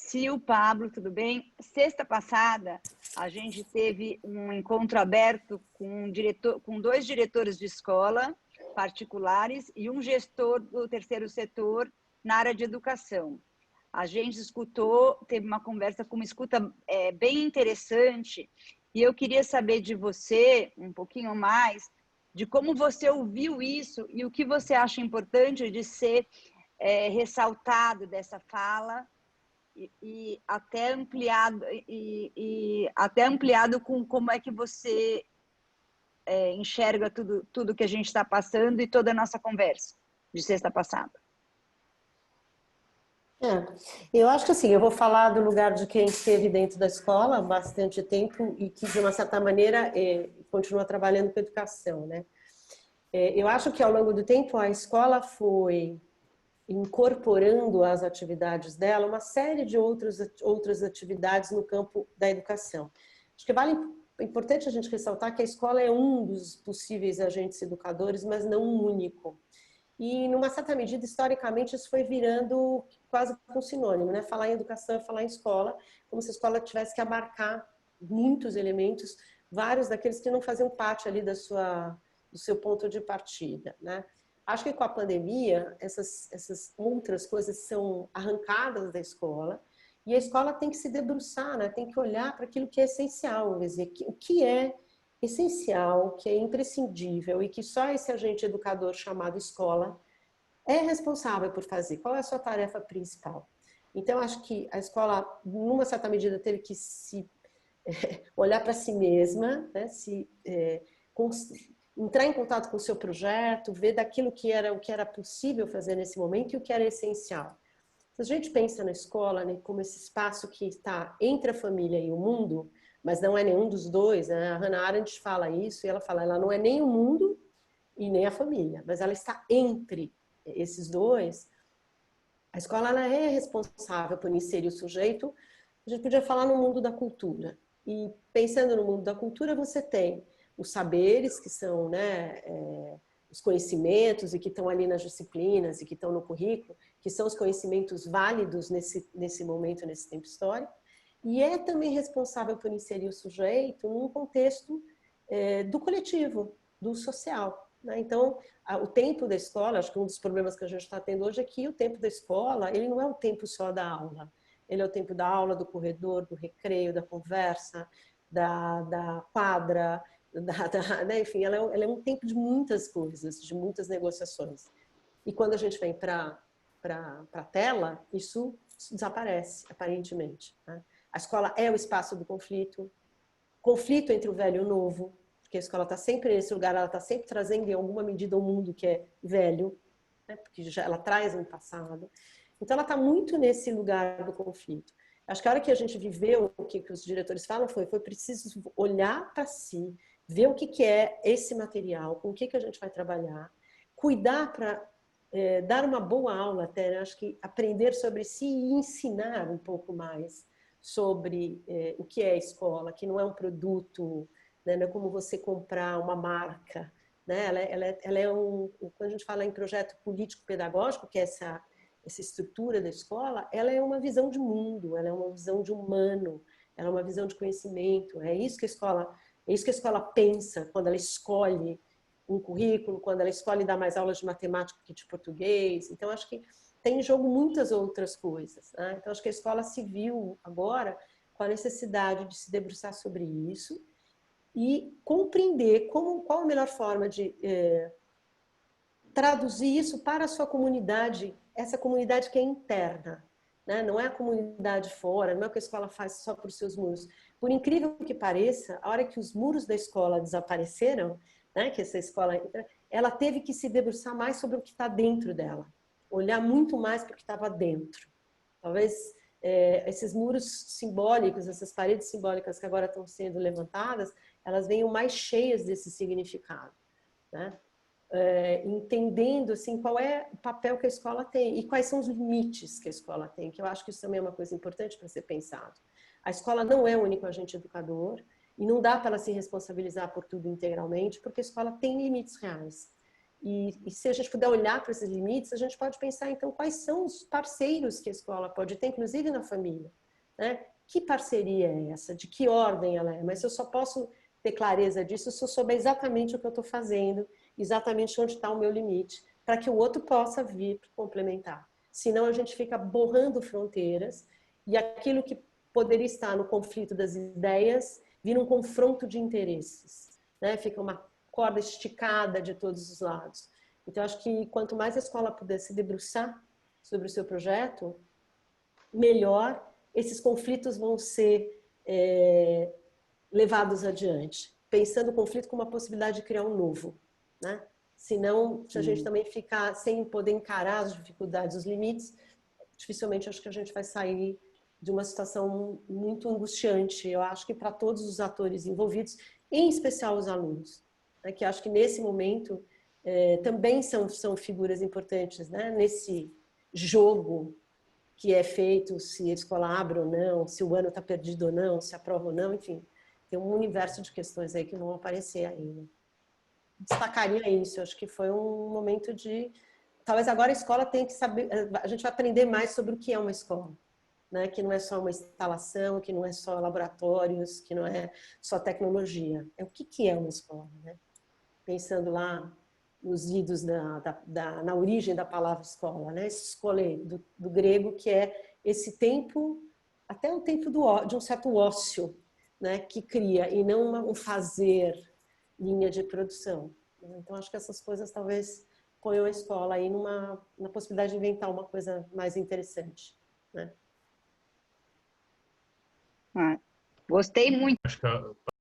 Sil, Pablo, tudo bem? Sexta passada, a gente teve um encontro aberto com dois diretores de escola particulares e um gestor do terceiro setor na área de educação. A gente escutou, teve uma conversa com uma escuta bem interessante, e eu queria saber de você um pouquinho mais de como você ouviu isso e o que você acha importante de ser ressaltado dessa fala e até ampliado com como é que você enxerga tudo que a gente está passando e toda a nossa conversa de sexta passada. Eu acho que assim, eu vou falar do lugar de quem esteve dentro da escola há bastante tempo e que, de uma certa maneira, continua trabalhando com educação, né? Eu acho que, ao longo do tempo, a escola foi incorporando às atividades dela uma série de outras atividades no campo da educação. Acho que é importante a gente ressaltar que a escola é um dos possíveis agentes educadores, mas não um único. E, numa certa medida, historicamente, isso foi virando quase um sinônimo, né? Falar em educação é falar em escola, como se a escola tivesse que abarcar muitos elementos, vários daqueles que não faziam parte ali do seu ponto de partida, né? Acho que com a pandemia, essas outras coisas são arrancadas da escola e a escola tem que se debruçar, né? Tem que olhar para aquilo que é essencial, quer dizer, o que é essencial, que é imprescindível e que só esse agente educador chamado escola é responsável por fazer. Qual é a sua tarefa principal? Então, acho que a escola, numa certa medida, teve que olhar para si mesma, né? Entrar em contato com o seu projeto, ver daquilo o que era possível fazer nesse momento e o que era essencial. Se a gente pensa na escola, né, como esse espaço que está entre a família e o mundo, mas não é nenhum dos dois, né? A Hannah Arendt fala isso e ela fala, ela não é nem o mundo e nem a família, mas ela está entre esses dois. A escola ela é responsável por inserir o sujeito, a gente podia falar no mundo da cultura. E pensando no mundo da cultura, você tem os saberes, que são, né, os conhecimentos e que estão ali nas disciplinas e que estão no currículo, que são os conhecimentos válidos nesse momento, nesse tempo histórico, e é também responsável por inserir o sujeito num contexto do coletivo, do social, né? Então, o tempo da escola, acho que um dos problemas que a gente está tendo hoje é que o tempo da escola, ele não é o tempo só da aula, ele é o tempo da aula, do corredor, do recreio, da conversa, da quadra, né? Enfim, ela é um tempo de muitas coisas, de muitas negociações. E quando a gente vem para a tela, isso desaparece, aparentemente, né? A escola é o espaço do conflito entre o velho e o novo, porque a escola está sempre nesse lugar, ela está sempre trazendo em alguma medida o mundo que é velho, né? Porque ela traz um passado. Então ela está muito nesse lugar do conflito. Acho que a hora que a gente viveu o que os diretores falam foi preciso olhar para si, ver o que é esse material, com o que a gente vai trabalhar, cuidar para dar uma boa aula até, né? Acho que aprender sobre si e ensinar um pouco mais sobre o que é a escola, que não é um produto, né? Não é como você comprar uma marca, né? Ela é quando a gente fala em projeto político-pedagógico, que é essa estrutura da escola, ela é uma visão de mundo, ela é uma visão de humano, ela é uma visão de conhecimento. É isso que a escola pensa quando ela escolhe um currículo, quando ela escolhe dar mais aulas de matemática que de português. Então, acho que tem em jogo muitas outras coisas, né? Então, acho que a escola se viu agora com a necessidade de se debruçar sobre isso e compreender qual a melhor forma de traduzir isso para a sua comunidade, essa comunidade que é interna, né? Não é a comunidade fora, não é o que a escola faz só por seus muros. Por incrível que pareça, a hora que os muros da escola desapareceram, né, que essa escola, ela teve que se debruçar mais sobre o que está dentro dela, olhar muito mais para o que estava dentro. Talvez esses muros simbólicos, essas paredes simbólicas que agora estão sendo levantadas, elas venham mais cheias desse significado, né? Entendendo assim qual é o papel que a escola tem e quais são os limites que a escola tem, que eu acho que isso também é uma coisa importante para ser pensado. A escola não é o único agente educador e não dá para ela se responsabilizar por tudo integralmente, porque a escola tem limites reais. E se a gente puder olhar para esses limites, a gente pode pensar, então, quais são os parceiros que a escola pode ter, inclusive na família, né? Que parceria é essa? De que ordem ela é? Mas eu só posso ter clareza disso se eu souber exatamente o que eu estou fazendo, exatamente onde está o meu limite, para que o outro possa vir complementar. Senão a gente fica borrando fronteiras e aquilo que poderia estar no conflito das ideias vira um confronto de interesses, né? Fica uma corda esticada de todos os lados. Então, acho que quanto mais a escola puder se debruçar sobre o seu projeto, melhor esses conflitos vão ser levados adiante, pensando o conflito como uma possibilidade de criar um novo, né? Senão, se a gente também ficar sem poder encarar as dificuldades, os limites, dificilmente acho que a gente vai sair de uma situação muito angustiante, eu acho que para todos os atores envolvidos, em especial os alunos, né? Que acho que nesse momento também são figuras importantes, né? Nesse jogo que é feito, se a escola abre ou não, se o ano está perdido ou não, se aprova ou não, enfim, tem um universo de questões aí que vão aparecer ainda. Destacaria isso, acho que foi um momento de... Talvez agora a escola tenha que saber, a gente vai aprender mais sobre o que é uma escola, né? Que não é só uma instalação, que não é só laboratórios, que não é só tecnologia. É o que é uma escola, né? Pensando lá nos idos na origem da palavra escola, né? Esse escolher do grego, que é esse tempo, até o tempo de um certo ócio, né? Que cria, e não um fazer linha de produção. Então, acho que essas coisas talvez ponham a escola aí na possibilidade de inventar uma coisa mais interessante, né? Gostei muito. Acho que